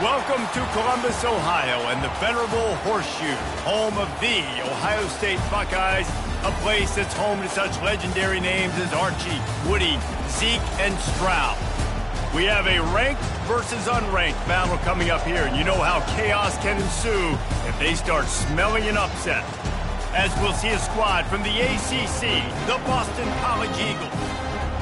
Welcome to Columbus, Ohio, and the venerable Horseshoe, home of the Ohio State Buckeyes, a place that's home to such legendary names as Archie, Woody, Zeke, and Stroud. We have a ranked versus unranked battle coming up here, and you know how chaos can ensue if they start smelling an upset. As we'll see a squad from the ACC, the Boston College Eagles,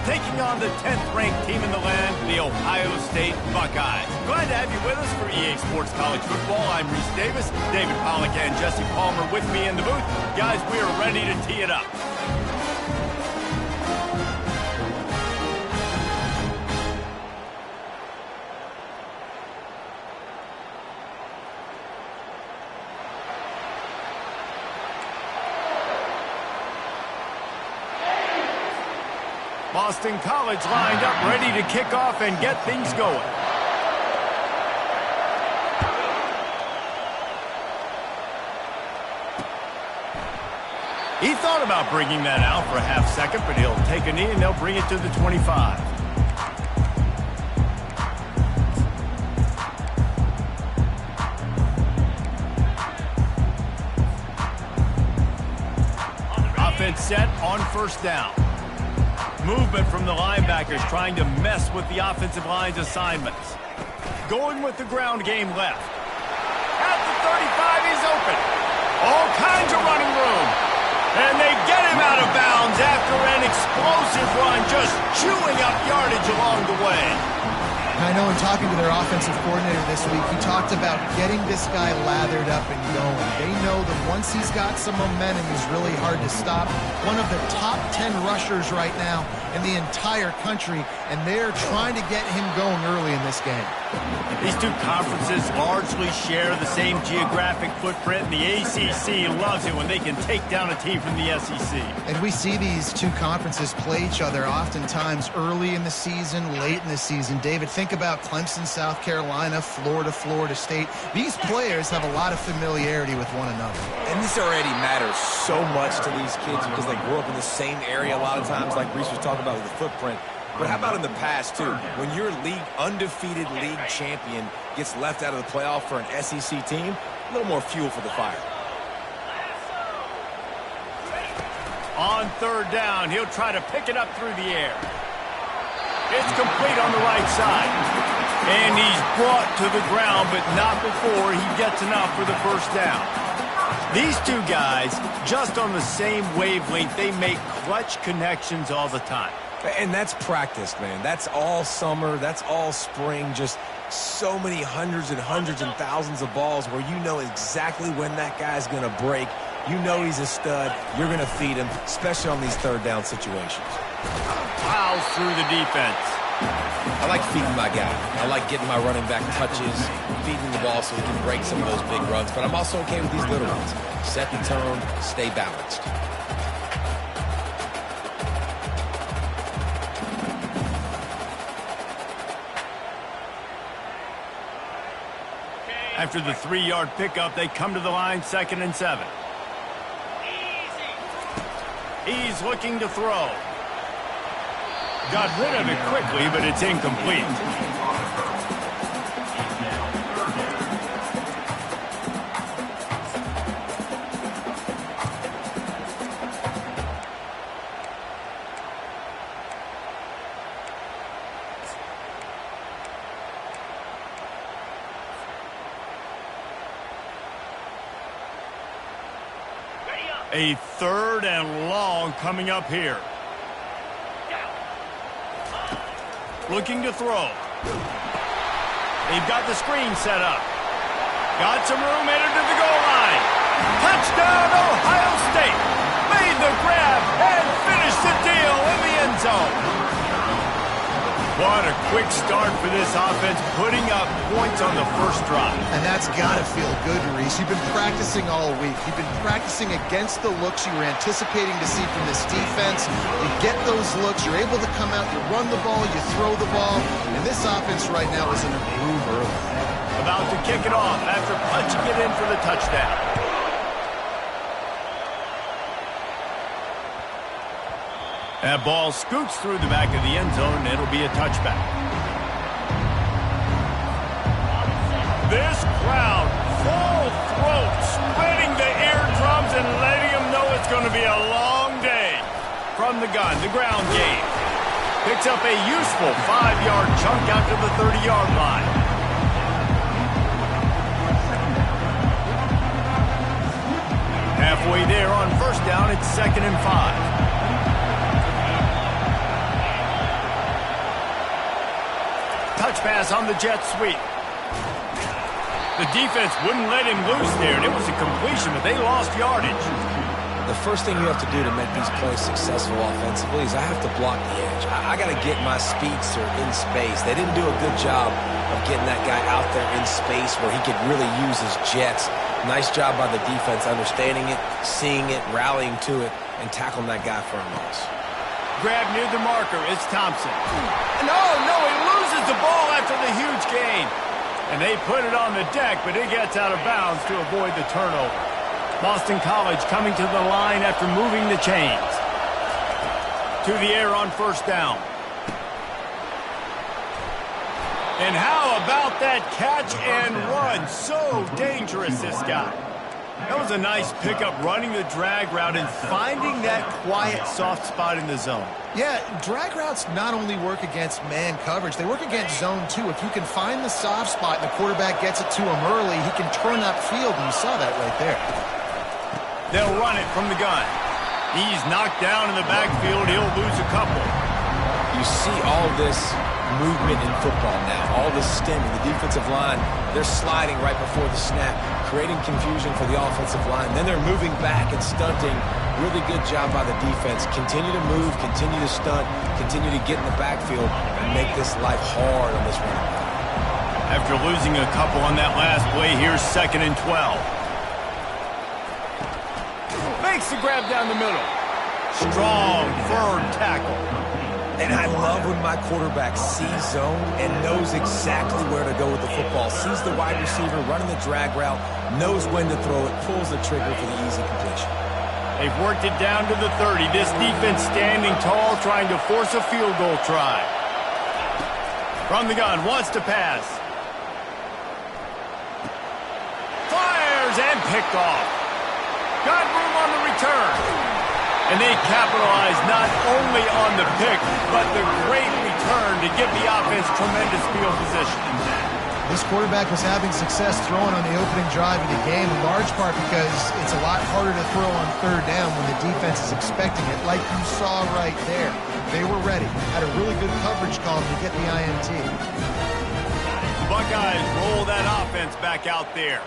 taking on the 10th-ranked team in the land, the Ohio State Buckeyes. Glad to have you with us for EA Sports College Football. I'm Reese Davis, David Pollack and Jesse Palmer with me in the booth. Guys, we are ready to tee it up. Boston College lined up, ready to kick off and get things going. He thought about bringing that out for a half second, but he'll take a knee and they'll bring it to the 25. Offense set on first down. Movement from the linebackers trying to mess with the offensive line's assignments. Going with the ground game left. At the 35, he's open. All kinds of running room. And they get him out of bounds after an explosive run, just chewing up yardage along the way. I know in talking to their offensive coordinator this week, he talked about getting this guy lathered up and going. They know that once he's got some momentum, he's really hard to stop. One of the top 10 rushers right now in the entire country, and they're trying to get him going early in this game. These two conferences largely share the same geographic footprint, and the ACC loves it when they can take down a team from the SEC. And we see these two conferences play each other oftentimes early in the season, late in the season. David, think about Clemson, South Carolina, Florida, Florida State. These players have a lot of familiarity with one another. And this already matters so much to these kids because they grew up in the same area a lot of times, like Reese was talking about with the footprint. But how about in the past, too? When your undefeated league champion gets left out of the playoff for an SEC team, a little more fuel for the fire. On third down, he'll try to pick it up through the air. It's complete on the right side. And he's brought to the ground, but not before he gets enough for the first down. These two guys, just on the same wavelength, they make clutch connections all the time. And that's practice, man. That's all summer. That's all spring. Just so many hundreds and thousands of balls where you know exactly when that guy's going to break. You know he's a stud. You're going to feed him, especially on these third down situations. Plows through the defense. I like feeding my guy. I like getting my running back touches, feeding the ball so he can break some of those big runs. But I'm also okay with these little ones. Set the tone, stay balanced. After the 3-yard pickup, they come to the line, 2nd and 7. He's looking to throw. Got rid of it quickly, but it's incomplete. A 3rd and long coming up here. Looking to throw. They've got the screen set up. Got some room headed to the goal line. Touchdown, Ohio State. Made the grab and finished the deal in the end zone. What a quick start for this offense, putting up points on the first drive. And that's got to feel good, Reese. You've been practicing all week. You've been practicing against the looks you were anticipating to see from this defense. You get those looks, you're able to come out, you run the ball, you throw the ball, and this offense right now is in a groove early. About to kick it off after punching it in for the touchdown. That ball scoots through the back of the end zone, and it'll be a touchback. and letting him know it's going to be a long day. From the gun, the ground game. Picks up a useful 5-yard chunk out to the 30-yard line. Halfway there on first down, it's 2nd and 5. Touch pass on the jet sweep. The defense wouldn't let him loose there, and it was a completion, but they lost yardage. The first thing you have to do to make these plays successful offensively is I have to block the edge. I got to get my speedster in space. They didn't do a good job of getting that guy out there in space where he could really use his jets. Nice job by the defense understanding it, seeing it, rallying to it, and tackling that guy for a loss. Grab near the marker. It's Thompson. No, he loses the ball after the huge gain. And they put it on the deck, but it gets out of bounds to avoid the turnover. Boston College coming to the line after moving the chains. To the air on first down. And how about that catch and run? So dangerous, this guy. That was a nice pickup, running the drag route and finding that quiet, soft spot in the zone. Yeah, drag routes not only work against man coverage, they work against zone too. If you can find the soft spot and the quarterback gets it to him early, he can turn upfield, and you saw that right there. They'll run it from the gun. He's knocked down in the backfield. He'll lose a couple. You see all this movement in football now, all this stemming. The defensive line, they're sliding right before the snap, creating confusion for the offensive line. Then they're moving back and stunting. Really good job by the defense. Continue to move, continue to stunt, continue to get in the backfield and make this life hard on this running back. After losing a couple on that last play, here's 2nd and 12. Makes the grab down the middle. Strong, firm tackle. And I love when my quarterback sees zone and knows exactly where to go with the football. Sees the wide receiver running the drag route, knows when to throw it, pulls the trigger for the easy completion. They've worked it down to the 30. This defense standing tall, trying to force a field goal try. From the gun, wants to pass. Fires and picked off. Got room on the return. And they capitalize not only on the pick, but the great return to give the offense tremendous field position. This quarterback was having success throwing on the opening drive of the game, in large part because it's a lot harder to throw on third down when the defense is expecting it, like you saw right there. They were ready, had a really good coverage call to get the INT. Buckeyes roll that offense back out there.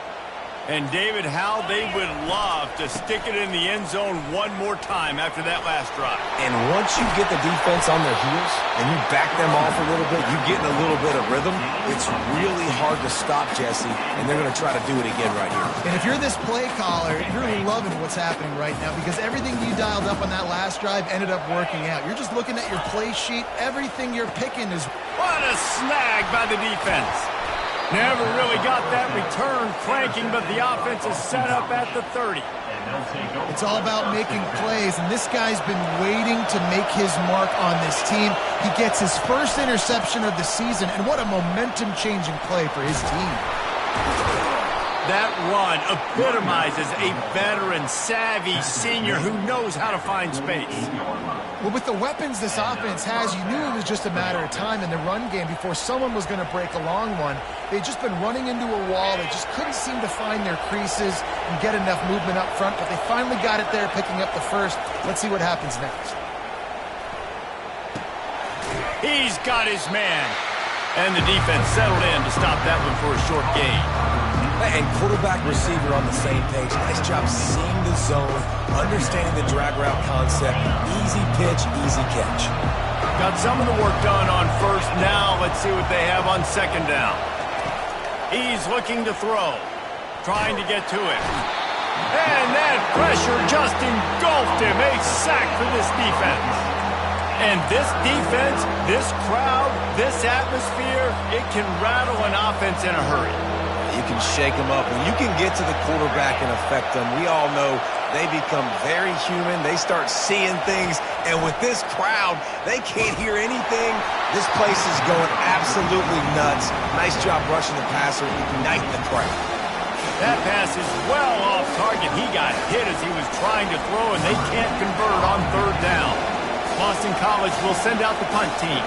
And, David, how they would love to stick it in the end zone one more time after that last drive. And once you get the defense on their heels and you back them off a little bit, you get in a little bit of rhythm, it's really hard to stop, Jesse, and they're going to try to do it again right here. And if you're this play caller, you're loving what's happening right now because everything you dialed up on that last drive ended up working out. You're just looking at your play sheet. Everything you're picking is... What a snag by the defense. Never really got that return cranking, but the offense is set up at the 30. It's all about making plays, and this guy's been waiting to make his mark on this team. He gets his first interception of the season, and what a momentum-changing play for his team. That run epitomizes a veteran, savvy senior who knows how to find space. Well, with the weapons this offense has, you knew it was just a matter of time in the run game before someone was going to break a long one. They'd just been running into a wall. They just couldn't seem to find their creases and get enough movement up front, but they finally got it there, picking up the first. Let's see what happens next. He's got his man. And the defense settled in to stop that one for a short gain. And quarterback receiver on the same page. Nice job seeing the zone, understanding the drag route concept. Easy pitch, easy catch. Got some of the work done on first. Now let's see what they have on second down. He's looking to throw, trying to get to it. And that pressure just engulfed him. A sack for this defense. And this defense, this crowd, this atmosphere, it can rattle an offense in a hurry. You can shake them up. When you can get to the quarterback and affect them, we all know they become very human. They start seeing things. And with this crowd, they can't hear anything. This place is going absolutely nuts. Nice job rushing the passer, igniting the crowd. That pass is well off target. He got hit as he was trying to throw, and they can't convert on third down. Boston College will send out the punt team.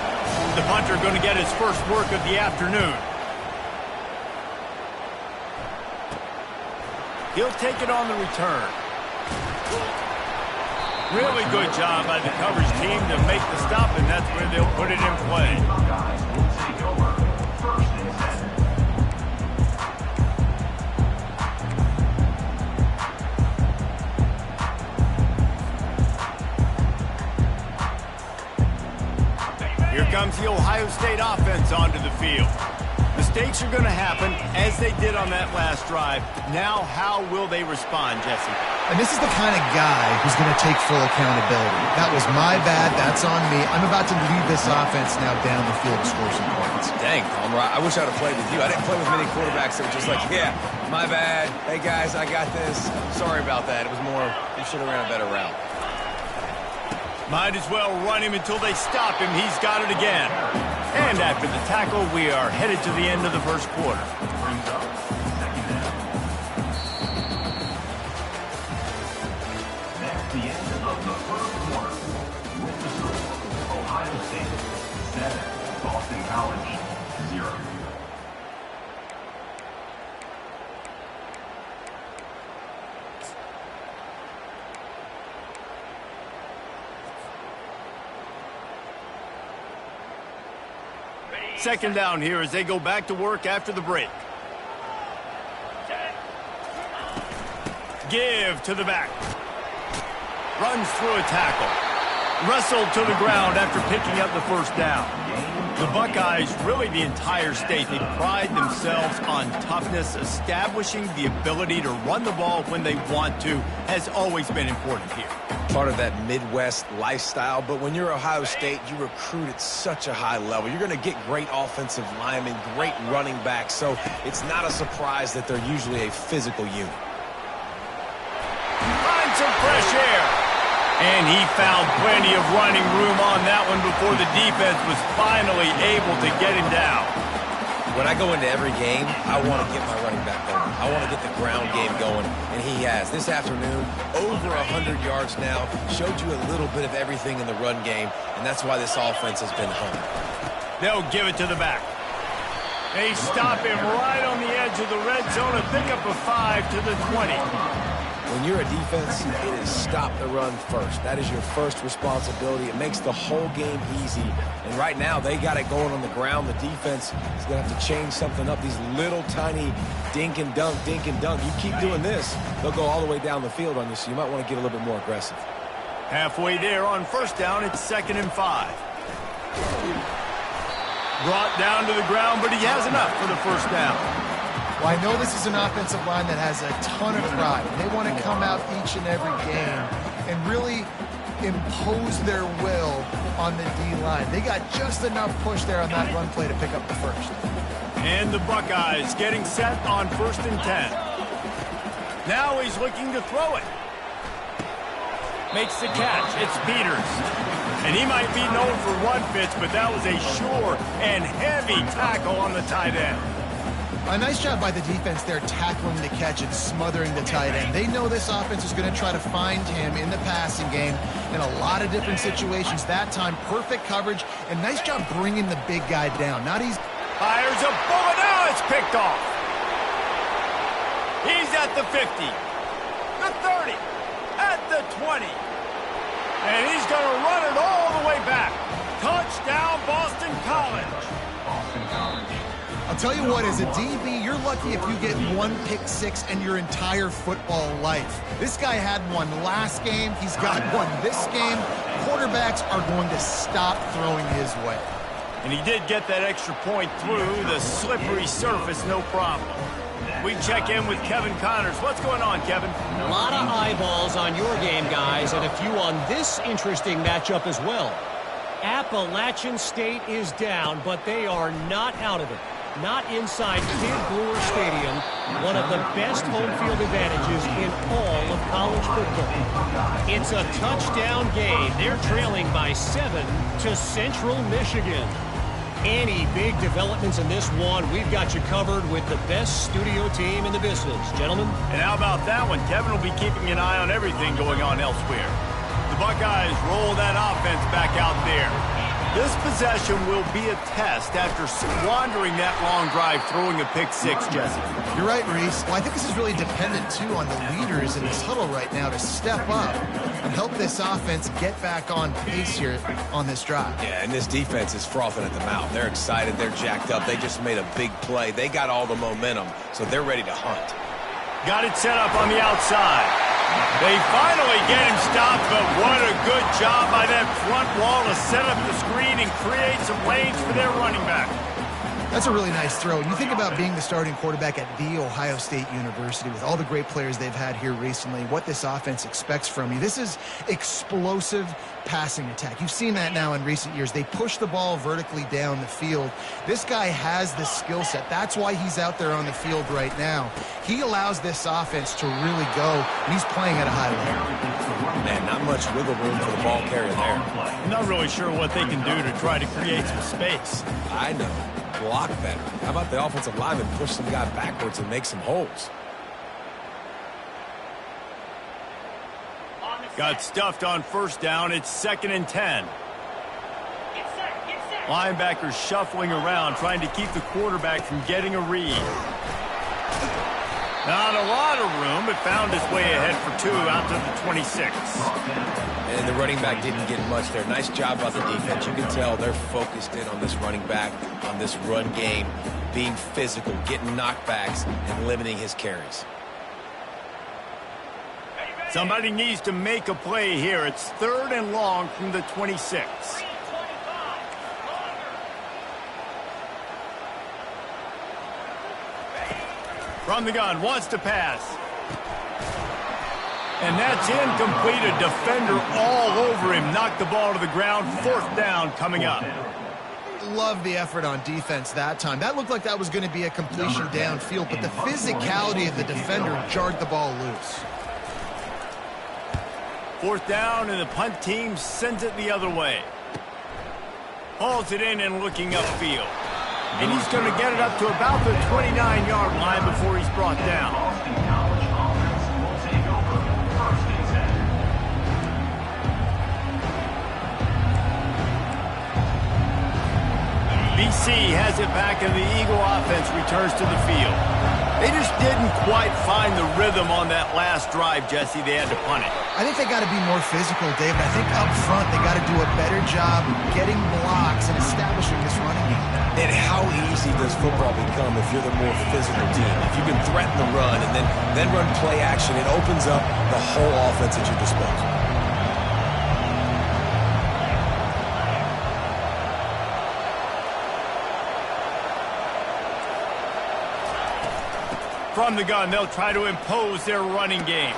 The punter going to get his first work of the afternoon. He'll take it on the return. Really good job by the coverage team to make the stop, and that's where they'll put it in play. Here comes the Ohio State offense onto the field. Mistakes are going to happen, as they did on that last drive. Now, how will they respond, Jesse? And this is the kind of guy who's going to take full accountability. That was my bad. That's on me. I'm about to lead this offense now down the field to score some points. Dang, Palmer, I wish I'd have played with you. I didn't play with many quarterbacks that were just like, yeah, my bad. Hey, guys, I got this. Sorry about that. It was more, you should have ran a better route. Might as well run him until they stop him. He's got it again. And after the tackle, we are headed to the end of the first quarter. That's the end of the first quarter. With the score, Ohio State 7, Boston College 0. Second down here as they go back to work after the break. Give to the back. Runs through a tackle. Wrestled to the ground after picking up the first down. The Buckeyes, really the entire state, they pride themselves on toughness. Establishing the ability to run the ball when they want to has always been important here. Part of that Midwest lifestyle, but when you're Ohio State, you recruit at such a high level. You're going to get great offensive linemen, great running backs, so it's not a surprise that they're usually a physical unit. Find some fresh air. And he found plenty of running room on that one before the defense was finally able to get him down. When I go into every game, I want to get my running back going. I want to get the ground game going, and he has. This afternoon, over 100 yards now, showed you a little bit of everything in the run game, and that's why this offense has been hung. They'll give it to the back. They stop him right on the edge of the red zone, a pickup of 5 to the 20. When you're a defense, it is stop the run first. That is your first responsibility. It makes the whole game easy. And right now, they got it going on the ground. The defense is going to have to change something up. These little tiny dink and dunk, dink and dunk. You keep doing this, they'll go all the way down the field on you, so you might want to get a little bit more aggressive. Halfway there on first down, it's 2nd and 5. Brought down to the ground, but he has enough for the first down. Well, I know this is an offensive line that has a ton of pride. They want to come out each and every game and really impose their will on the D-line. They got just enough push there on that run play to pick up the first. And the Buckeyes getting set on 1st and 10. Now he's looking to throw it. Makes the catch. It's Peters. And he might be known for run fits, but that was a sure and heavy tackle on the tight end. A nice job by the defense there tackling the catch and smothering the tight end. They know this offense is going to try to find him in the passing game in a lot of different situations. That time, perfect coverage, and nice job bringing the big guy down. Not easy. Fires a bullet. Now it's picked off. He's at the 50, the 30, at the 20. And he's going to run it all the way back. Touchdown, Boston College. Boston College. I'll tell you what, as a DB, you're lucky if you get one pick six in your entire football life. This guy had one last game. He's got one this game. Quarterbacks are going to stop throwing his way. And he did get that extra point through the slippery surface, no problem. We check in with Kevin Connors. What's going on, Kevin? A lot of eyeballs on your game, guys, and a few on this interesting matchup as well. Appalachian State is down, but they are not out of it. Not inside Kid Brewer Stadium, one of the best home field advantages in all of college football. It's a touchdown game. They're trailing by 7 to Central Michigan. Any big developments in this one, we've got you covered with the best studio team in the business. Gentlemen? And how about that one? Kevin will be keeping an eye on everything going on elsewhere. The Buckeyes roll that offense back out there. This possession will be a test after squandering that long drive throwing a pick six, Jesse. You're right, Reese. Well, I think this is really dependent, too, on the leaders in this huddle right now to step up and help this offense get back on pace here on this drive. Yeah, and this defense is frothing at the mouth. They're excited. They're jacked up. They just made a big play. They got all the momentum, so they're ready to hunt. Got it set up on the outside. They finally get him stopped, but what a good job by that front wall to set up the screen and create some lanes for their running back. That's a really nice throw. You think about being the starting quarterback at The Ohio State University with all the great players they've had here recently, what this offense expects from you. This is explosive passing attack. You've seen that now in recent years. They push the ball vertically down the field. This guy has the skill set. That's why he's out there on the field right now. He allows this offense to really go, and he's playing at a high level. Man, not much wiggle room for the ball carrier there. I'm not really sure what they can do to try to create some space. I know. Block better. How about the offensive lineman push some guy backwards and make some holes? Got stuffed on first down. It's 2nd and 10. Linebackers shuffling around, trying to keep the quarterback from getting a read. Not a lot of room, but found his way ahead for 2 out to the 26. And the running back didn't get much there. Nice job by the defense. You can tell they're focused in on this running back, on this run game, being physical, getting knockbacks, and limiting his carries. Somebody needs to make a play here. It's 3rd and long from the 26. From the gun, wants to pass. And that's incomplete. A defender all over him. Knocked the ball to the ground. 4th down coming up. Love the effort on defense that time. That looked like that was going to be a completion downfield, but the physicality of the defender jarred the ball loose. 4th down, and the punt team sends it the other way. Hauls it in and looking upfield. And he's going to get it up to about the 29-yard line before he's brought down. BC has it back, and the Eagle offense returns to the field. They just didn't quite find the rhythm on that last drive, Jesse. They had to punt it. I think they got to be more physical, David. I think up front they got to do a better job getting blocks and establishing this running game. And how easy does football become if you're the more physical team? If you can threaten the run and then run play action, it opens up the whole offense at your disposal. From the gun, they'll try to impose their running game.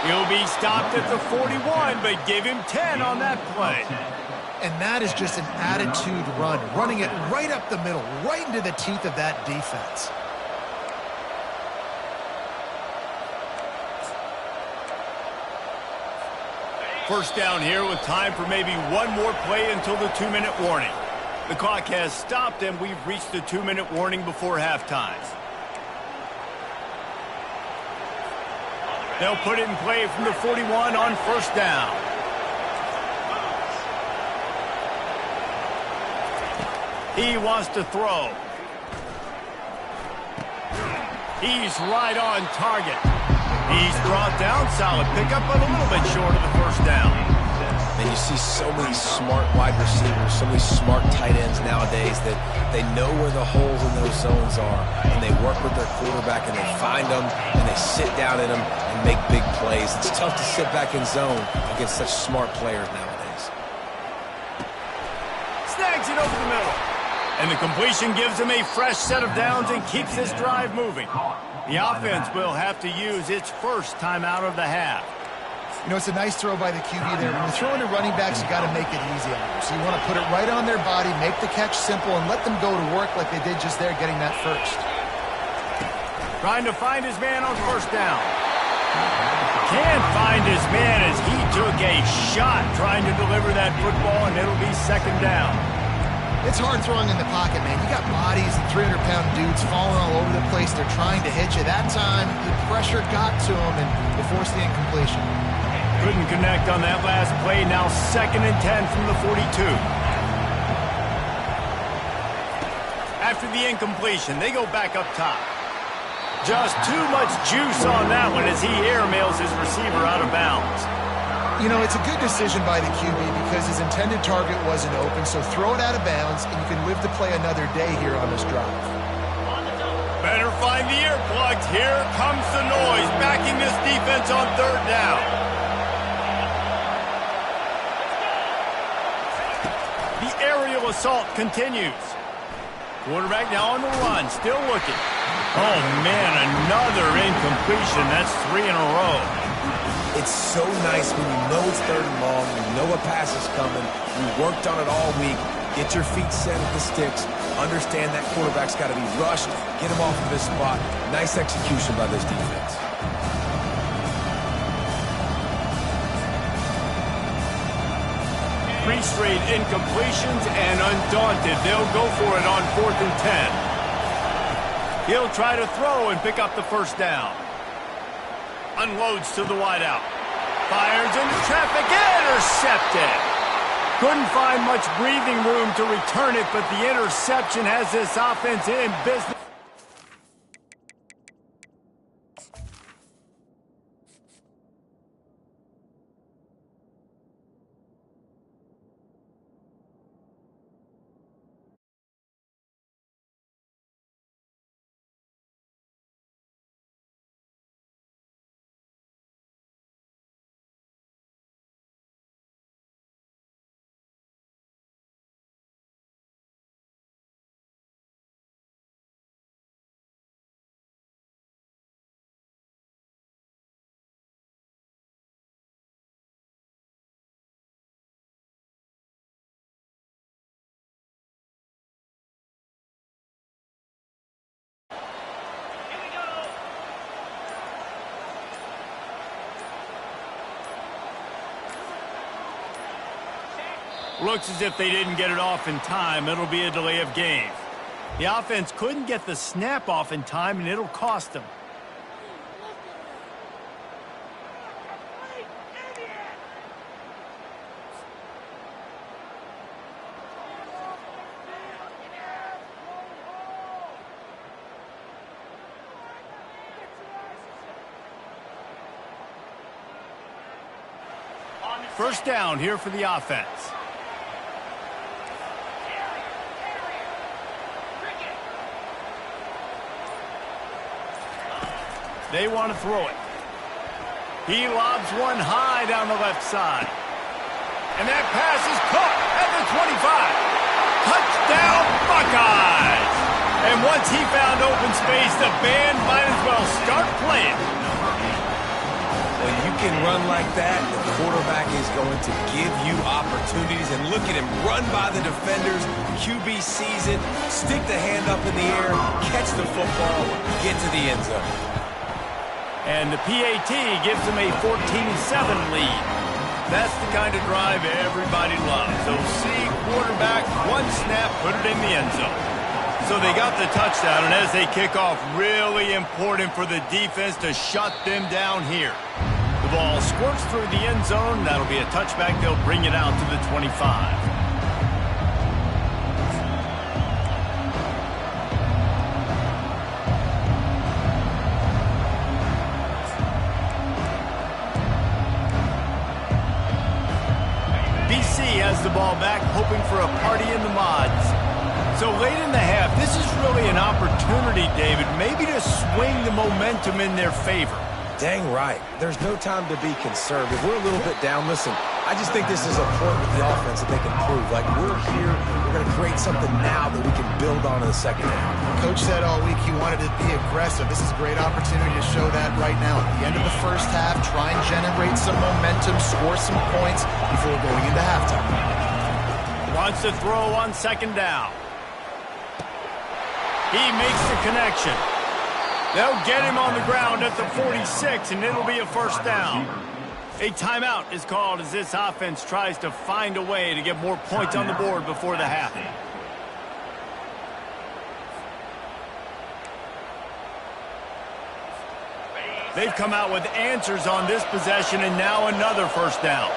He'll be stopped at the 41, but give him 10 on that play. And that is just an attitude run, running it right up the middle, right into the teeth of that defense. First down here with time for maybe one more play until the 2-minute warning. The clock has stopped, and we've reached the 2-minute warning before halftime. They'll put it in play from the 41 on first down. He wants to throw. He's right on target. He's brought down, solid pickup, but a little bit short of the first down. And you see so many smart wide receivers, so many smart tight ends nowadays that they know where the holes in those zones are, and they work with their quarterback, and they find them, and they sit down in them and make big plays. It's tough to sit back in zone against such smart players nowadays. Snags it over the middle. And the completion gives him a fresh set of downs and keeps this drive moving. The offense will have to use its first timeout of the half. You know, it's a nice throw by the QB there. When you're throwing to running backs, you got to make it easy on them. So you want to put it right on their body, make the catch simple, and let them go to work like they did just there, getting that first. Trying to find his man on first down. Can't find his man as he took a shot trying to deliver that football, and it'll be second down. It's hard throwing in the pocket, man. You got bodies and 300-pound dudes falling all over the place. They're trying to hit you. That time, the pressure got to them, and they forced the incompletion. Couldn't connect on that last play. Now 2nd and 10 from the 42. After the incompletion, they go back up top. Just too much juice on that one as he airmails his receiver out of bounds. You know, it's a good decision by the QB because his intended target wasn't open, so throw it out of bounds, and you can live to play another day here on this drive. Better find the earplugs. Here comes the noise, backing this defense on 3rd down. The aerial assault continues. Quarterback now on the run, still looking. Oh, man, another incompletion. That's 3 in a row. It's so nice when you know it's 3rd and long, you know a pass is coming, you worked on it all week, get your feet set at the sticks, understand that quarterback's got to be rushed, get him off of this spot. Nice execution by this defense. Three straight incompletions, and undaunted, they'll go for it on 4th and 10. He'll try to throw and pick up the 1st down. Unloads to the wideout. Fires into traffic. Intercepted. Couldn't find much breathing room to return it, but the interception has this offense in business. Looks as if they didn't get it off in time. It'll be a delay of game. The offense couldn't get the snap off in time, and it'll cost them. First down here for the offense. They want to throw it. He lobs one high down the left side. And that pass is caught at the 25. Touchdown, Buckeyes! And once he found open space, the band might as well start playing. When you can run like that, the quarterback is going to give you opportunities. And look at him run by the defenders. QB sees it, stick the hand up in the air, catch the football, get to the end zone. And the PAT gives them a 14-7 lead. That's the kind of drive everybody loves. OC quarterback, one snap, put it in the end zone. So they got the touchdown, and as they kick off, really important for the defense to shut them down here. The ball squirts through the end zone. That'll be a touchback. They'll bring it out to the 25. Has the ball back, hoping for a party in the mods. So late in the half, this is really an opportunity, David, maybe to swing the momentum in their favor. Dang right. There's no time to be conservative. We're a little bit down. Listen, I just think this is a point with the offense that they can prove. Like, we're here, we're going to create something now that we can build on in the second half. Coach said all week he wanted to be aggressive. This is a great opportunity to show that right now. At the end of the first half, try and generate some momentum, score some points before going into halftime. Wants to throw on second down. He makes the connection. They'll get him on the ground at the 46, and it'll be a first down. A timeout is called as this offense tries to find a way to get more points on the board before the half. They've come out with answers on this possession, and now another first down.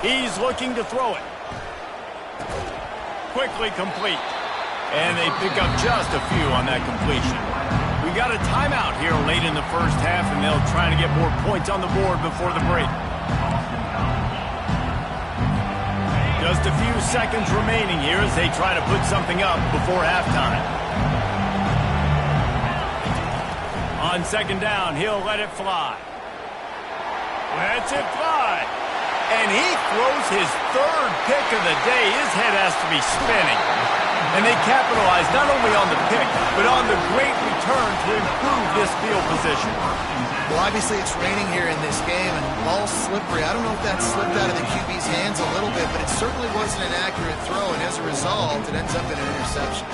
He's looking to throw it. Quickly complete. And they pick up just a few on that completion. We got a timeout here late in the first half, and they'll try to get more points on the board before the break. Just a few seconds remaining here as they try to put something up before halftime. On second down, he'll let it fly. Lets it fly. And he throws his third pick of the day. His head has to be spinning. And they capitalize not only on the pick, but on the great return to improve this field position. Well, obviously it's raining here in this game, and the ball's slippery. I don't know if that slipped out of the QB's hands a little bit, but it certainly wasn't an accurate throw, and as a result, it ends up in an interception.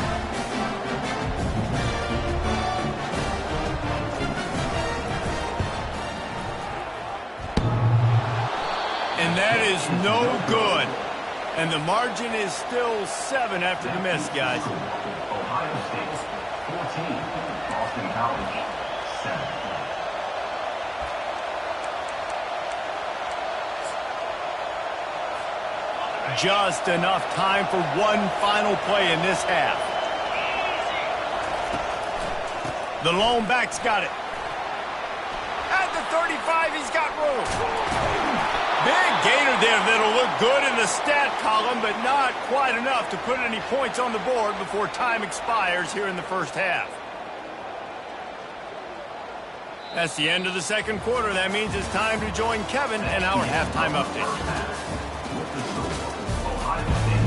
And that is no good. And the margin is still 7 after the miss, guys. Ohio State 14, Boston College 7. Just enough time for one final play in this half. The lone back's got it. At the 35, he's got room. Big gainer there that'll look good in the stat column, but not quite enough to put any points on the board before time expires here in the first half. That's the end of the second quarter. That means it's time to join Kevin and our halftime update. Ohio State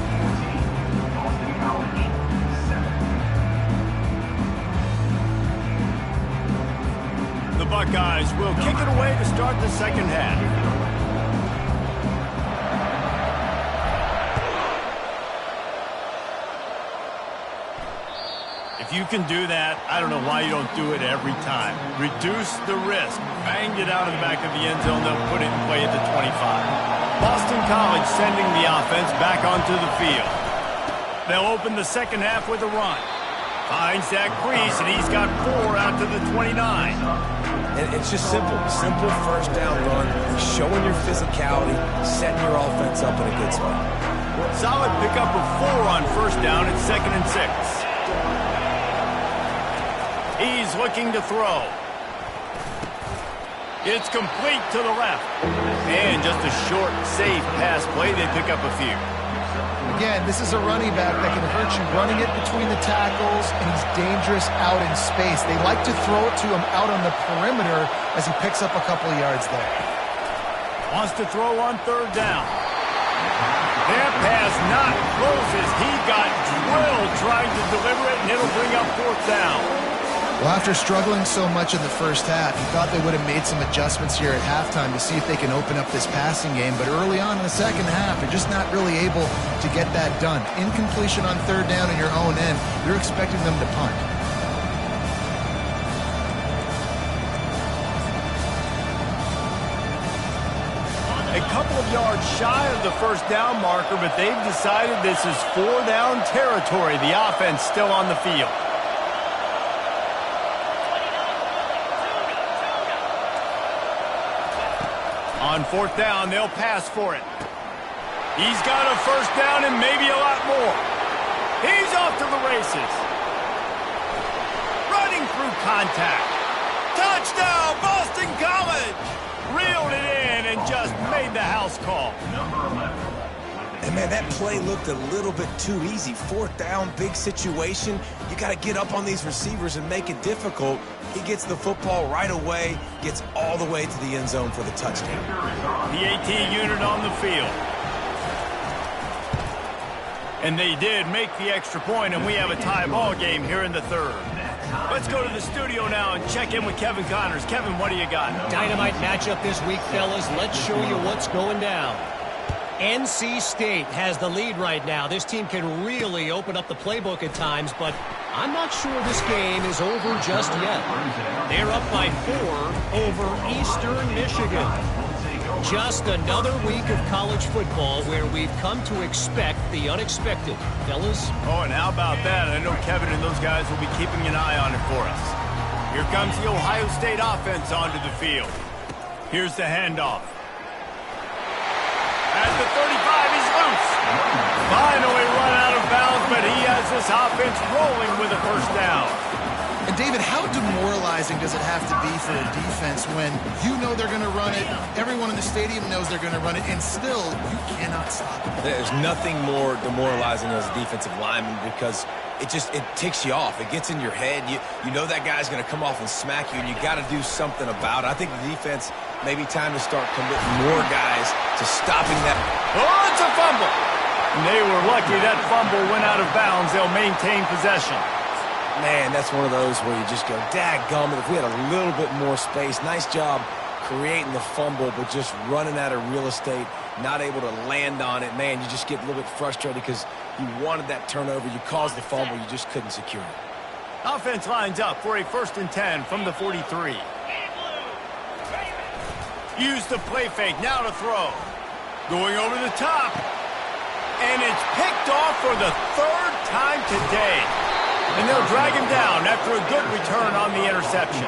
14, Boston College 7. The Buckeyes will kick it away to start the second half. If you can do that, I don't know why you don't do it every time. Reduce the risk. Banged it out of the back of the end zone. They'll put it in play at the 25. Boston College sending the offense back onto the field. They'll open the second half with a run. Finds that crease, and he's got 4 out to the 29. And it's just simple first down run, showing your physicality, setting your offense up in a good spot. Solid pickup of 4 on first down at 2nd and 6. He's looking to throw. It's complete to the left. And just a short, safe pass play. They pick up a few. Again, this is a running back that can hurt you running it between the tackles, and he's dangerous out in space. They like to throw it to him out on the perimeter as he picks up a couple of yards there. Wants to throw on third down. That pass not closes. He got drilled trying to deliver it, and it'll bring up 4th down. Well, after struggling so much in the first half, you thought they would have made some adjustments here at halftime to see if they can open up this passing game. But early on in the second half, they're just not really able to get that done. Incompletion on third down in your own end, you're expecting them to punt. A couple of yards shy of the first down marker, but they've decided this is 4 down territory. The offense still on the field. On 4th down, they'll pass for it. He's got a first down and maybe a lot more. He's off to the races. Running through contact. Touchdown, Boston College! Reeled it in and just made the house call. And, man, that play looked a little bit too easy. 4th down, big situation. You got to get up on these receivers and make it difficult. He gets the football right away, gets all the way to the end zone for the touchdown. The AT unit on the field. And they did make the extra point, and we have a tie ball game here in the third. Let's go to the studio now and check in with Kevin Connors. Kevin, what do you got? Dynamite matchup this week, fellas. Let's show you what's going down. NC State has the lead right now. This team can really open up the playbook at times, but I'm not sure this game is over just yet. They're up by 4 over Eastern Michigan. Just another week of college football where we've come to expect the unexpected. Fellas? Oh, and how about that? I know Kevin and those guys will be keeping an eye on it for us. Here comes the Ohio State offense onto the field. Here's the handoff. At the 35, he's loose. Finally run out of bounds, but he has this offense rolling with a first down. And David, how demoralizing does it have to be for a defense when you know they're going to run it, everyone in the stadium knows they're going to run it, and still you cannot stop it? There's nothing more demoralizing as a defensive lineman because it ticks you off. It gets in your head. You know that guy's going to come off and smack you, and you got to do something about it. I think the defense maybe time to start committing more guys to stopping that. Oh, it's a fumble. And they were lucky that fumble went out of bounds. They'll maintain possession. Man, that's one of those where you just go, dadgummit, if we had a little bit more space. Nice job creating the fumble, but just running out of real estate, not able to land on it. Man, you just get a little bit frustrated because you wanted that turnover. You caused the fumble. You just couldn't secure it. Offense lines up for a 1st and 10 from the 43. Use the play fake. Now to throw. Going over the top. And it's picked off for the 3rd time today. And they'll drag him down after a good return on the interception.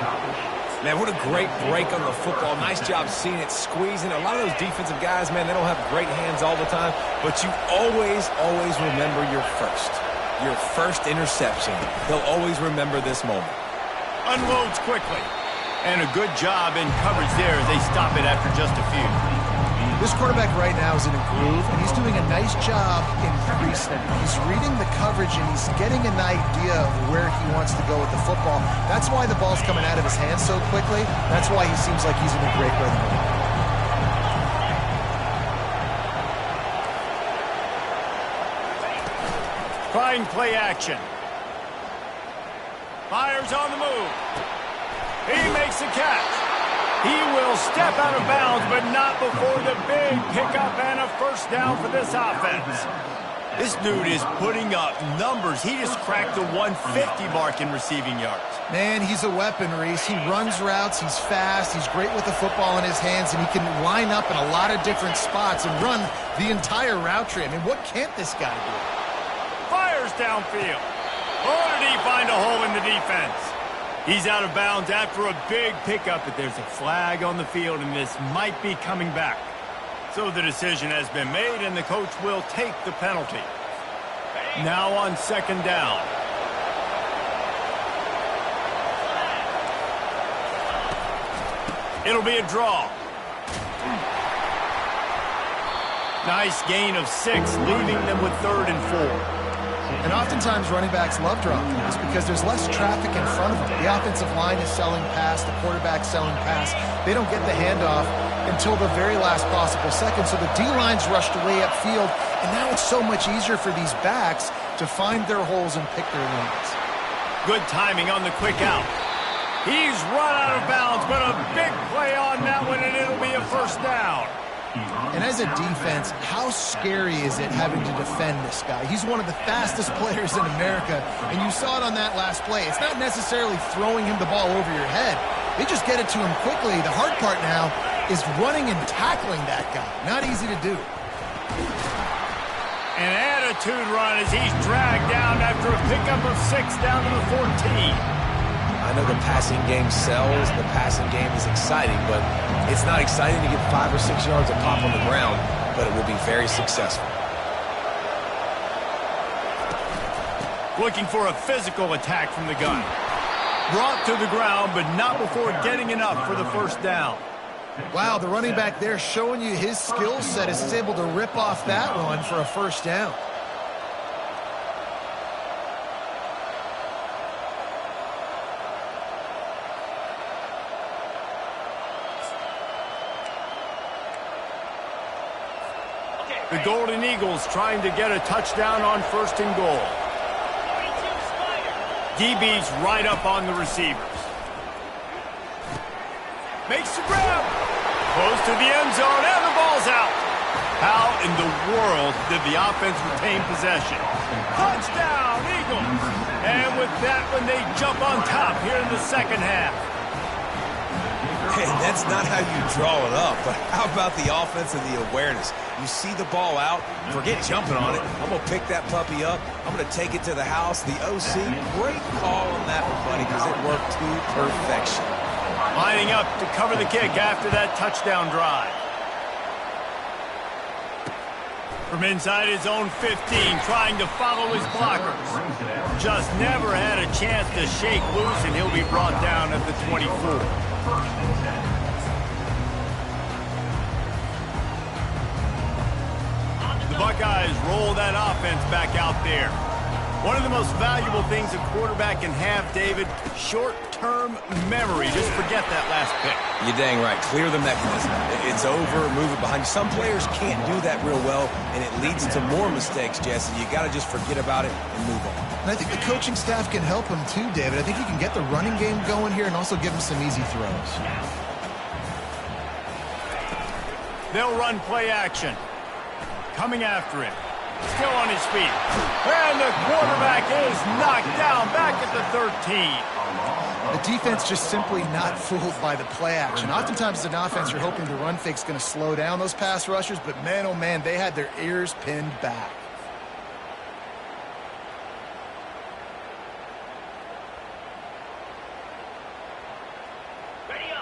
Man, what a great break on the football. Nice job seeing it, squeezing. A lot of those defensive guys, man, they don't have great hands all the time, but you always remember your first interception. They'll always remember this moment. Unloads quickly. And a good job in coverage there as they stop it after just a few. This quarterback right now is in a groove, and he's doing a nice job in pre-snap. He's reading the coverage, and he's getting an idea of where he wants to go with the football. That's why the ball's coming out of his hands so quickly. That's why he seems like he's in a great rhythm. Trying play action. Fires on the move. He makes the catch. He will step out of bounds, but not before the big pickup and a first down for this offense. This dude is putting up numbers. He just cracked the 150 mark in receiving yards. Man, he's a weapon, Reese. He runs routes, he's fast, he's great with the football in his hands, and he can line up in a lot of different spots and run the entire route tree. I mean, what can't this guy do? Fires downfield. Oh, did he find a hole in the defense? He's out of bounds after a big pickup, but there's a flag on the field, and this might be coming back. So the decision has been made, and the coach will take the penalty. Now on 2nd down. It'll be a draw. Nice gain of 6, leaving them with 3rd and 4. And oftentimes running backs love drawing plays because there's less traffic in front of them. The offensive line is selling pass, the quarterback's selling pass. They don't get the handoff until the very last possible second. So the D-line's rushed way upfield, and now it's so much easier for these backs to find their holes and pick their lanes. Good timing on the quick out. He's run out of bounds, but a big play on that one, and it'll be a first down. And as a defense, how scary is it having to defend this guy? He's one of the fastest players in America, and you saw it on that last play. It's not necessarily throwing him the ball over your head. They just get it to him quickly. The hard part now is running and tackling that guy. Not easy to do. An attitude run as he's dragged down after a pickup of 6 down to the 14. I know the passing game sells, the passing game is exciting, but it's not exciting to get 5 or 6 yards of pop on the ground, but it will be very successful. Looking for a physical attack from the gun. Brought to the ground, but not before getting enough for the first down. Wow, the running back there showing you his skill set as he's able to rip off that one for a first down. The Golden Eagles trying to get a touchdown on 1st and goal. DB's right up on the receivers. Makes the grab. Close to the end zone, and the ball's out. How in the world did the offense retain possession? Touchdown, Eagles. And with that one, they jump on top here in the second half. And that's not how you draw it up, but how about the offense and the awareness? You see the ball out, forget jumping on it. I'm going to pick that puppy up. I'm going to take it to the house. The OC, great call on that one, buddy, because it worked to perfection. Lining up to cover the kick after that touchdown drive. From inside his own 15, trying to follow his blockers. Just never had a chance to shake loose, and he'll be brought down at the 24. The Buckeyes roll that offense back out there. One of the most valuable things a quarterback can have, David, short-term memory. Just forget that last pick. You're dang right. Clear the mechanism. It's over, move it behind you. Some players can't do that real well, and it leads to more mistakes, Jesse. You got to just forget about it and move on. And I think the coaching staff can help him too, David. I think he can get the running game going here and also give him some easy throws. They'll run play action. Coming after him. Still on his feet. And the quarterback is knocked down back at the 13. The defense just simply not fooled by the play action. Oftentimes as an offense, you're hoping the run fake's going to slow down those pass rushers, but man, oh man, they had their ears pinned back.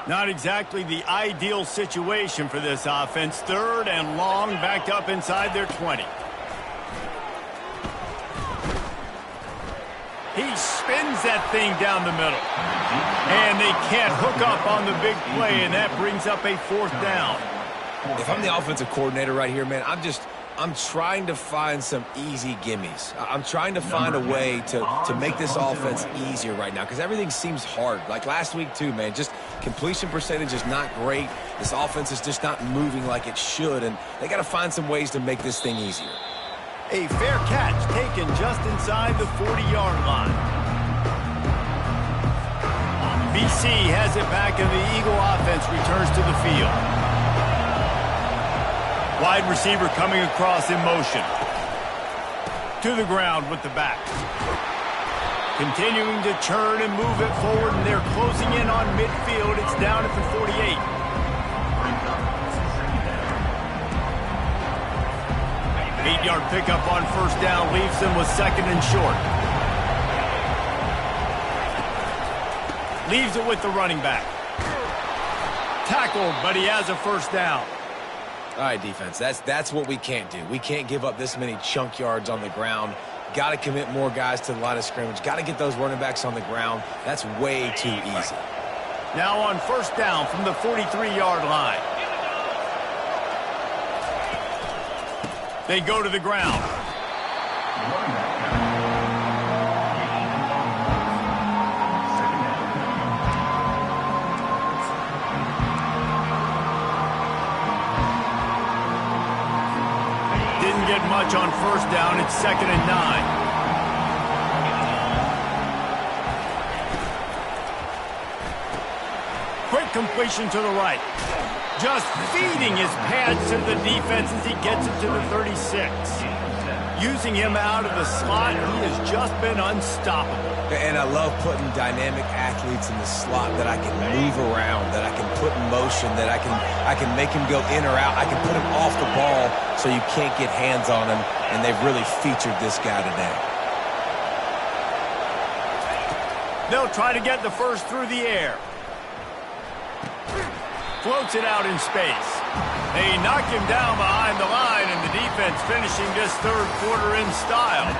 Not exactly the ideal situation for this offense. Third and long, backed up inside their 20. He spins that thing down the middle. And they can't hook up on the big play, and that brings up a 4th down. If I'm the offensive coordinator right here, man, I'm trying to find some easy gimmies. I'm trying to find a way to make this offense easier right now because everything seems hard. Like last week too, man, just completion percentage is not great. This offense is just not moving like it should, and they got to find some ways to make this thing easier. A fair catch taken just inside the 40-yard line. BC has it back, and the Eagle offense returns to the field. Wide receiver coming across in motion. To the ground with the back. Continuing to turn and move it forward, and they're closing in on midfield. It's down at the 48. Eight-yard pickup on 1st down leaves them with 2nd and short. Leaves it with the running back. Tackled, but he has a 1st down. All right, defense, that's what we can't do. We can't give up this many chunk yards on the ground. Got to commit more guys to the line of scrimmage. Got to get those running backs on the ground. That's way too easy. Now on 1st down from the 43-yard line. They go to the ground. Didn't get much on 1st down. It's 2nd and 9. Quick completion to the right. Just feeding his pads to the defense as he gets it to the 36. Using him out of the slot, he has just been unstoppable. And I love putting dynamic athletes in the slot that I can move around, that I can put in motion, that I can make him go in or out. I can put him off the ball so you can't get hands on him, and they've really featured this guy today. They'll try to get the first through the air. Floats it out in space. They knock him down behind the line, and the defense finishing this 3rd quarter in style.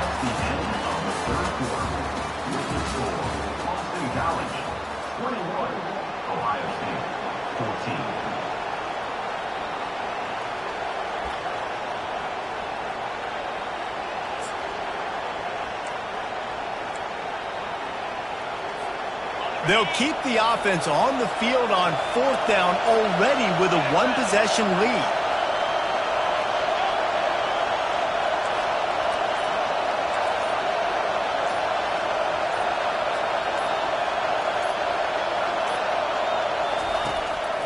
Boston College, 21. Ohio State, 14. They'll keep the offense on the field on 4th down already with a 1-possession lead.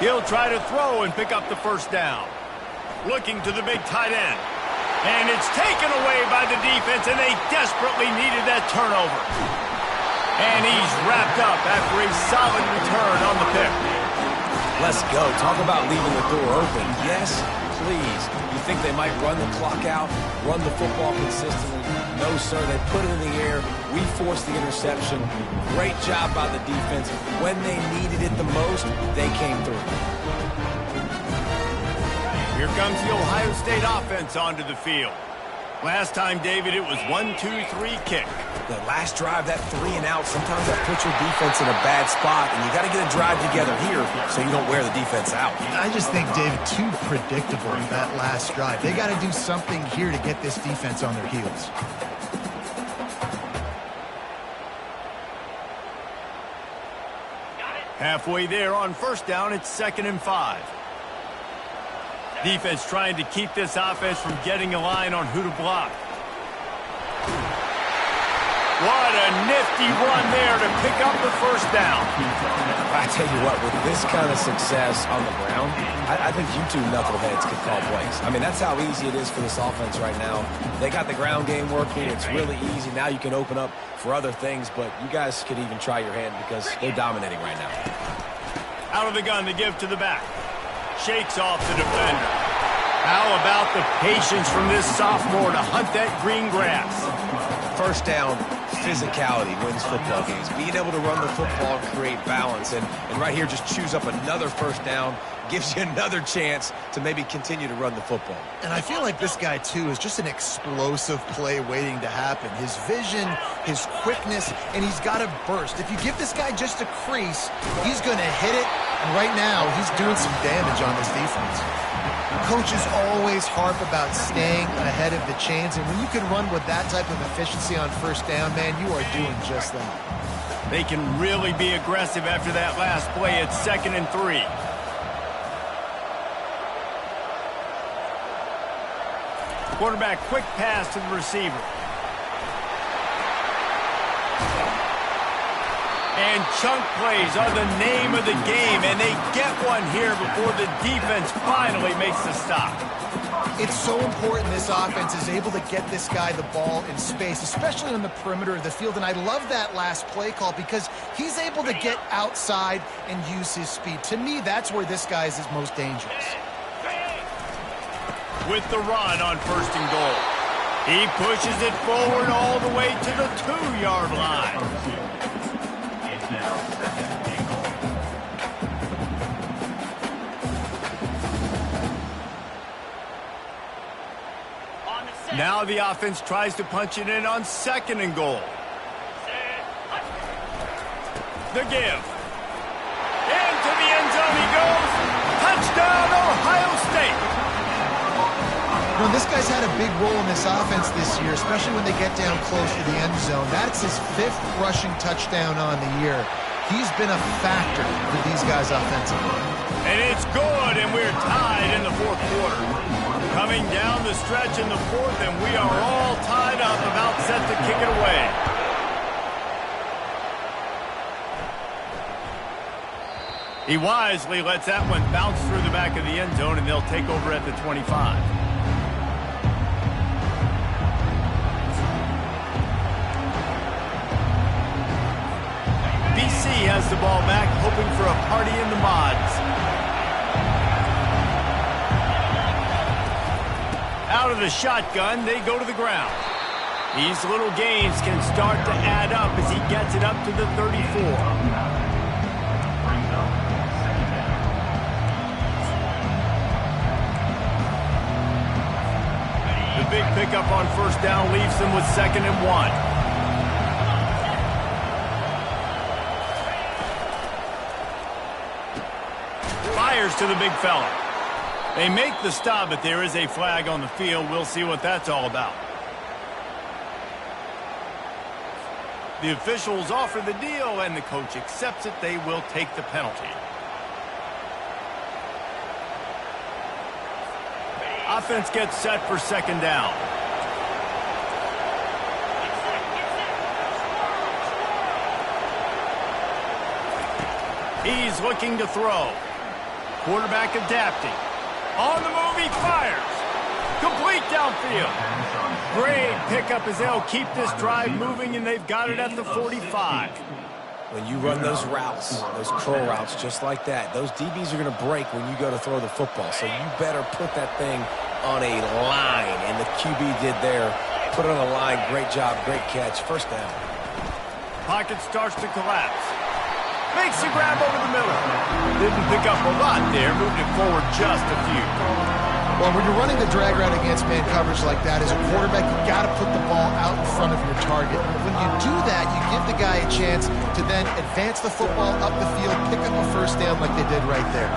He'll try to throw and pick up the 1st down. Looking to the big tight end. And it's taken away by the defense, and they desperately needed that turnover. And he's wrapped up after a solid return on the pick. Let's go. Talk about leaving the door open. Yes, please. You think they might run the clock out, run the football consistently? No, sir. They put it in the air. We forced the interception. Great job by the defense. When they needed it the most, they came through. Here comes the Ohio State offense onto the field. Last time, David, it was 1-2-3 kick. The last drive, that 3 and out, sometimes that puts your defense in a bad spot, and you got to get a drive together here so you don't wear the defense out. I just think, David, too predictable, that last drive. They got to do something here to get this defense on their heels. Halfway there on first down, it's 2nd and 5. Defense trying to keep this offense from getting a line on who to block. What a nifty run there to pick up the first down. I tell you what, with this kind of success on the ground, I think you two knuckleheads could call plays. I mean, that's how easy it is for this offense right now. They got the ground game working. It's really easy. Now you can open up for other things, but you guys could even try your hand because they're dominating right now. Out of the gun to give to the back. Shakes off the defender. How about the patience from this sophomore to hunt that green grass? First down, physicality wins football games. Being able to run the football and create balance. And right here, just choose up another first down, gives you another chance to maybe continue to run the football. And I feel like this guy, too, is just an explosive play waiting to happen. His vision, his quickness, and he's got to burst. If you give this guy just a crease, he's going to hit it. And right now, he's doing some damage on this defense. Coaches always harp about staying ahead of the chains, and when you can run with that type of efficiency on first down, man, you are doing just that. They can really be aggressive after that last play. It's 2nd and 3. Quarterback, quick pass to the receiver. And chunk plays are the name of the game, and they get one here before the defense finally makes the stop. It's so important this offense is able to get this guy the ball in space, especially on the perimeter of the field. And I love that last play call because he's able to get outside and use his speed. To me, that's where this guy is his most dangerous. With the run on 1st and goal. He pushes it forward all the way to the 2-yard line. Now the offense tries to punch it in on 2nd and goal. The give. Into the end zone he goes. Touchdown, Ohio State. You know, this guy's had a big role in this offense this year, especially when they get down close to the end zone. That's his 5th rushing touchdown on the year. He's been a factor for these guys offensively. And it's good, and we're tied in the 4th quarter. Coming down the stretch in the 4th, and we are all tied up, about set to kick it away. He wisely lets that one bounce through the back of the end zone, and they'll take over at the 25. BC has the ball back, hoping for a party in the mods. Out of the shotgun, they go to the ground. These little gains can start to add up as he gets it up to the 34. The big pickup on first down leaves them with 2nd and 1. Fires to the big fella. They make the stop, but there is a flag on the field. We'll see what that's all about. The officials offer the deal, and the coach accepts it. They will take the penalty. Offense gets set for 2nd down. He's looking to throw. Quarterback adapting. On the move, he fires. Complete downfield. Great pickup as they'll keep this drive moving, and they've got it at the 45. When you run those routes, those curl routes just like that, those DBs are going to break when you go to throw the football. So you better put that thing on a line, and the QB did there. Put it on a line. Great job, great catch. First down. Pocket starts to collapse. Makes the grab over the middle. Didn't pick up a lot there, moved it forward just a few. Well, when you're running the drag route against man coverage like that, as a quarterback, you got to put the ball out in front of your target. When you do that, you give the guy a chance to then advance the football up the field, pick up a first down like they did right there.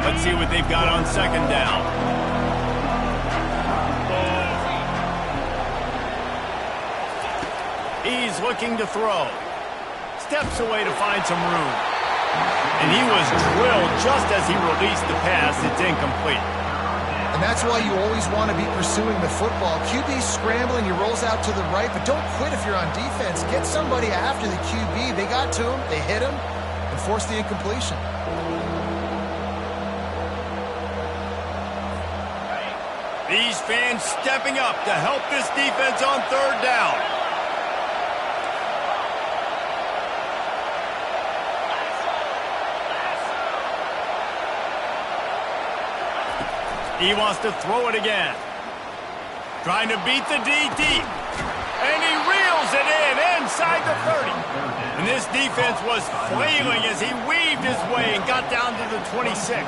Let's see what they've got on second down. He's looking to throw. Steps away to find some room. And he was drilled just as he released the pass. It's incomplete. And that's why you always want to be pursuing the football. QB's scrambling, he rolls out to the right, but don't quit if you're on defense. Get somebody after the QB. They got to him, they hit him, and forced the incompletion. These fans stepping up to help this defense on third down. He wants to throw it again. Trying to beat the D deep. And he reels it in inside the 30. And this defense was flailing as he weaved his way and got down to the 26.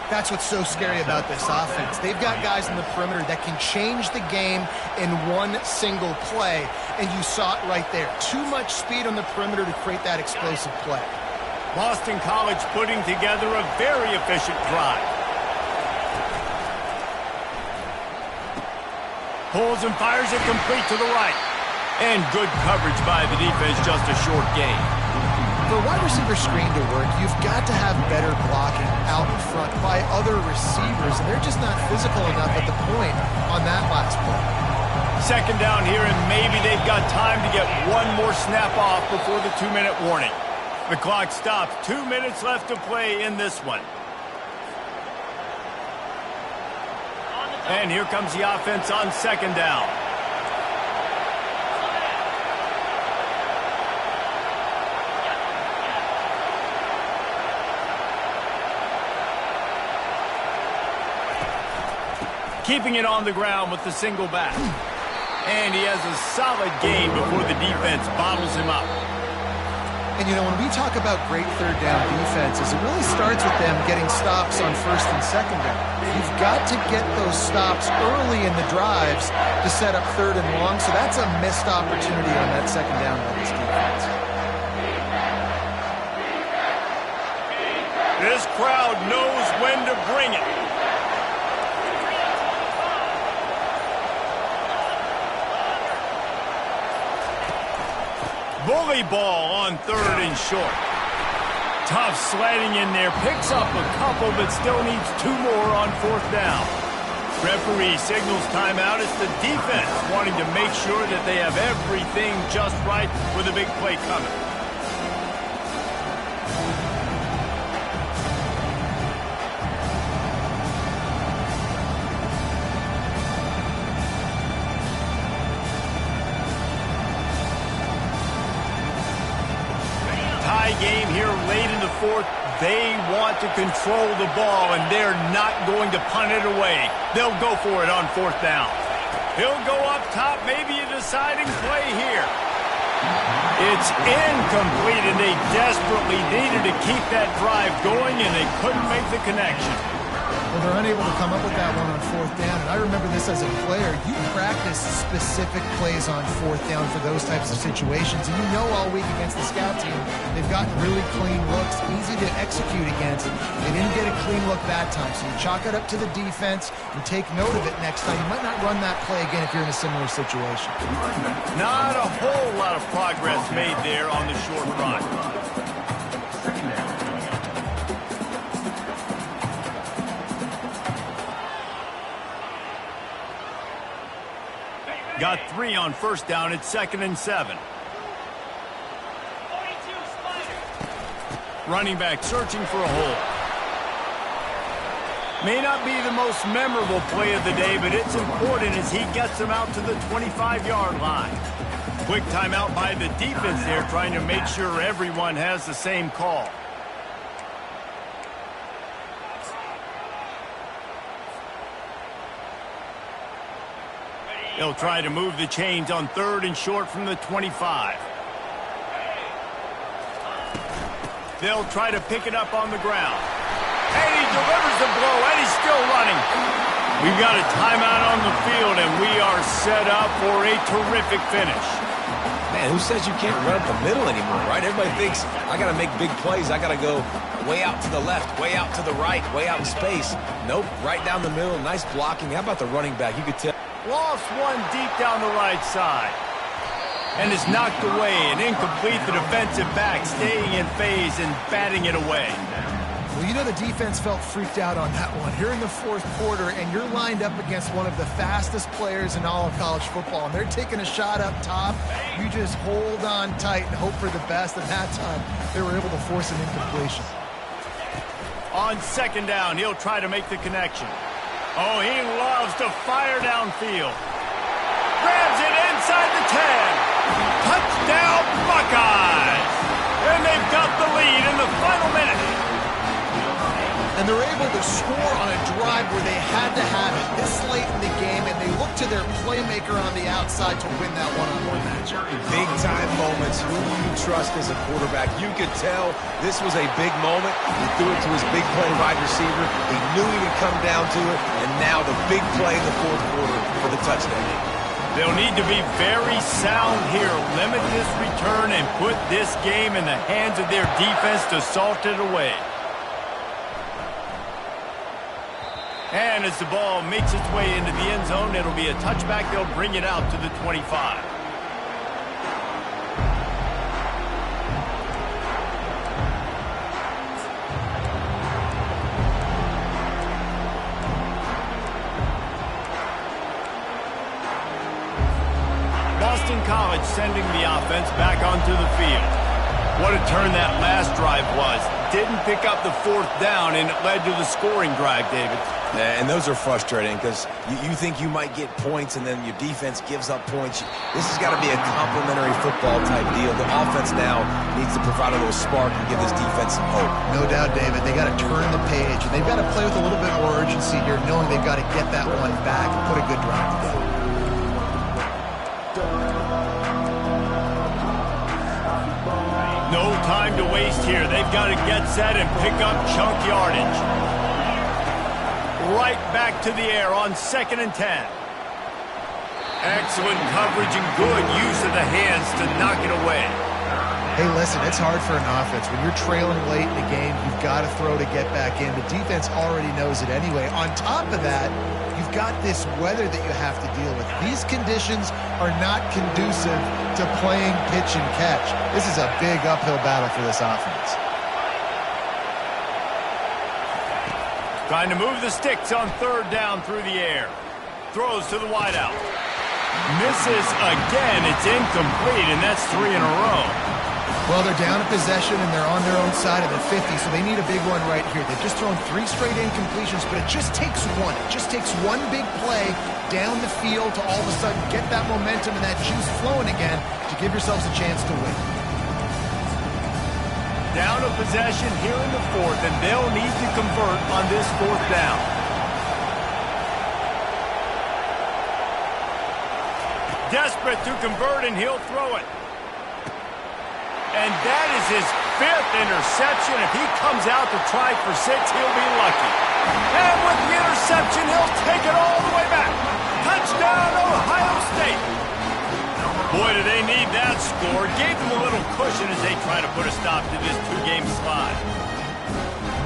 That's what's so scary about this offense. They've got guys in the perimeter that can change the game in one single play. And you saw it right there. Too much speed on the perimeter to create that explosive play. Boston College putting together a very efficient drive. Pulls and fires it complete to the right. And good coverage by the defense, just a short gain. For a wide receiver screen to work, you've got to have better blocking out in front by other receivers, and they're just not physical enough at the point on that last play. Second down here, and maybe they've got time to get one more snap off before the 2-minute warning. The clock stops. 2 minutes left to play in this one. And here comes the offense on second down. Keeping it on the ground with the single back. And he has a solid gain before the defense bottles him up. And, you know, when we talk about great third down defenses, it really starts with them getting stops on first and second down. You've got to get those stops early in the drives to set up third and long, so that's a missed opportunity on that second down by this defense. This crowd knows when to bring it. Bully ball on third and short. Tough sledding in there. Picks up a couple, but still needs 2 more on fourth down. Referee signals timeout. It's the defense wanting to make sure that they have everything just right with a big play coming. Game here late in the fourth. They want to control the ball, and they're not going to punt it away. They'll go for it on fourth down. He'll go up top, maybe a deciding play here. It's incomplete, and they desperately needed to keep that drive going, and they couldn't make the connection. Well, they're unable to come up with that one on fourth down, and I remember this as a player. You practice specific plays on fourth down for those types of situations, and you know all week against the scout team, they've gotten really clean looks, easy to execute against. They didn't get a clean look that time, so you chalk it up to the defense and take note of it next time. You might not run that play again if you're in a similar situation. Not a whole lot of progress made there on the short run. Got 3 on first down. It's 2nd and 7. Running back searching for a hole. May not be the most memorable play of the day, but it's important as he gets him out to the 25-yard line. Quick timeout by the defense there, trying to make sure everyone has the same call. They'll try to move the chains on 3rd and short from the 25. They'll try to pick it up on the ground. And he delivers the blow, and he's still running. We've got a timeout on the field, and we are set up for a terrific finish. Man, who says you can't run up the middle anymore, right? Everybody thinks, I got to make big plays. I got to go way out to the left, way out to the right, way out in space. Nope, right down the middle. Nice blocking. How about the running back? You could tell. Lost one deep down the right side. And is knocked away and incomplete. The defensive back staying in phase and batting it away. Well, you know the defense felt freaked out on that one. Here in the 4th quarter, and you're lined up against one of the fastest players in all of college football, and they're taking a shot up top. You just hold on tight and hope for the best, and that time they were able to force an incompletion. On 2nd down, he'll try to make the connection. Oh, he loves to fire downfield. Grabs it inside the 10. Touchdown, Buckeyes! And they've got the lead in the final minute. And they're able to score on a drive where they had to have it this late in the game, and they look to their playmaker on the outside to win that one-on-one matchup. Big-time moments. Who do you trust as a quarterback? You could tell this was a big moment. He threw it to his big play wide receiver. He knew he would come down to it, and now the big play in the 4th quarter for the touchdown. They'll need to be very sound here, limit this return, and put this game in the hands of their defense to salt it away. And as the ball makes its way into the end zone, it'll be a touchback. They'll bring it out to the 25. Boston College sending the offense back onto the field. What a turn that last drive was. Didn't pick up the 4th down, and it led to the scoring drive, David. And those are frustrating because you think you might get points and then your defense gives up points. This has got to be a complementary football type deal. The offense now needs to provide a little spark and give this defense some hope. No doubt, David. They got to turn the page, and they've got to play with a little bit more urgency here, knowing they've got to get that one back and put a good drive together. No time to waste here. They've got to get set and pick up chunk yardage. Right back to the air on 2nd and 10. Excellent coverage and good use of the hands to knock it away. Hey, listen, it's hard for an offense. When you're trailing late in the game, you've got to throw to get back in. The defense already knows it anyway. On top of that, you've got this weather that you have to deal with. These conditions are not conducive to playing pitch and catch. This is a big uphill battle for this offense. Trying to move the sticks on 3rd down through the air. Throws to the wideout. Misses again. It's incomplete, and that's 3 in a row. Well, they're down a possession, and they're on their own side of the 50, so they need a big one right here. They've just thrown 3 straight incompletions, but it just takes one. It just takes one big play down the field to all of a sudden get that momentum and that juice flowing again to give yourselves a chance to win. Down a possession here in the 4th, and they'll need to convert on this 4th down. Desperate to convert, and he'll throw it. And that is his 5th interception. If he comes out to try for 6, he'll be lucky. And with the interception, he'll take it all the way back. Touchdown, Ohio State. Boy, do they need that score. Gave them a little cushion as they try to put a stop to this 2-game slide.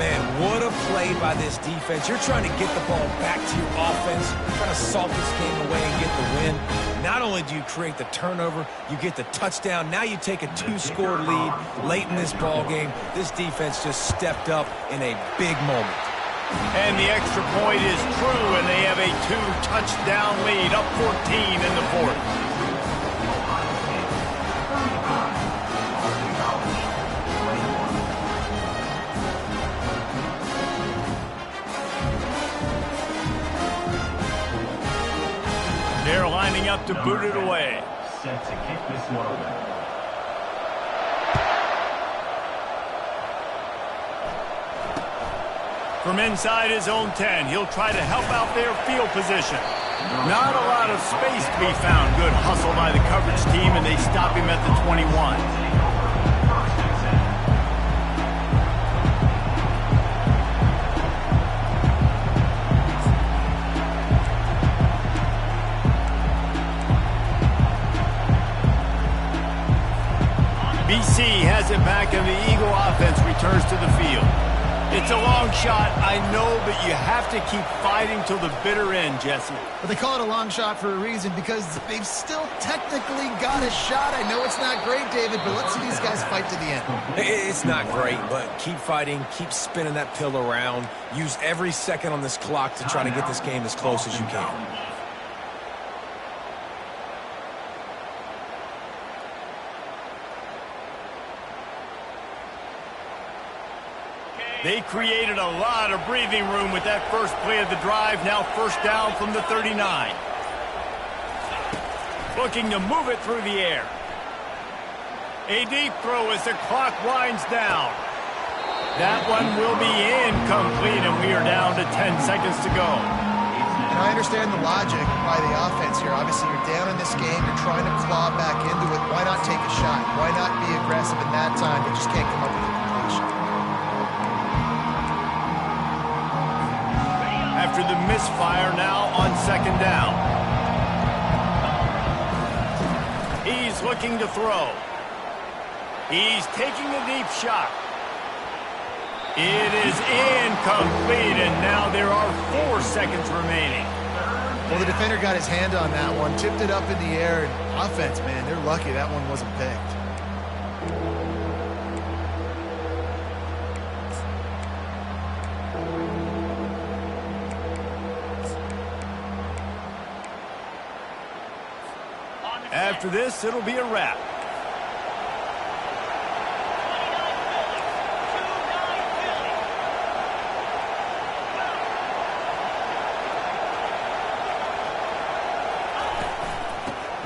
Man, what a play by this defense. You're trying to get the ball back to your offense, trying to salt this game away and get the win. Not only do you create the turnover, you get the touchdown. Now you take a 2-score lead late in this ball game. This defense just stepped up in a big moment. And the extra point is true, and they have a 2-touchdown lead, up 14 in the 4th. They're lining up to boot it away. set to kick this one away. From inside his own 10, he'll try to help out their field position. Not a lot of space to be found. Good hustle by the coverage team, and they stop him at the 21. BC has it back, and the Eagle offense returns to the field. It's a long shot, I know, but you have to keep fighting till the bitter end, Jesse. But they call it a long shot for a reason, because they've still technically got a shot. I know it's not great, David, but let's see these guys fight to the end. It's not great, but keep fighting, keep spinning that pill around. Use every second on this clock to try to get this game as close as you can. They created a lot of breathing room with that first play of the drive. Now first down from the 39. Looking to move it through the air. A deep throw as the clock winds down. That one will be incomplete, and we are down to 10 seconds to go. And I understand the logic by the offense here. Obviously, you're down in this game. You're trying to claw back into it. Why not take a shot? Why not be aggressive in that time? They just can't come up with a completion. After the misfire, now on second down. He's looking to throw. He's taking a deep shot. It is incomplete, and now there are 4 seconds remaining. Well, the defender got his hand on that one, tipped it up in the air, and offense, man, they're lucky that one wasn't picked. After this, it'll be a wrap.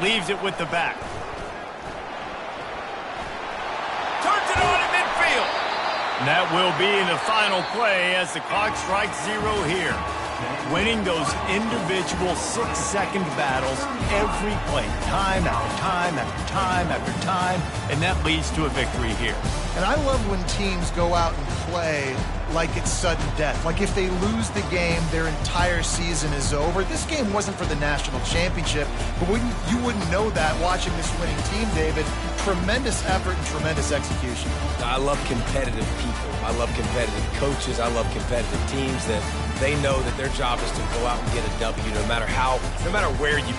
Leaves it with the back. Turns it on in midfield. And that will be in the final play as the clock strikes 0 here. Winning those individual 6-second battles every play, time after time after time after time, and that leads to a victory here. And I love when teams go out and play like it's sudden death. Like if they lose the game, their entire season is over. This game wasn't for the national championship, but you wouldn't know that watching this winning team, David. Tremendous effort and tremendous execution. I love competitive people. I love competitive coaches. I love competitive teams that they know that their job is to go out and get a W no matter where you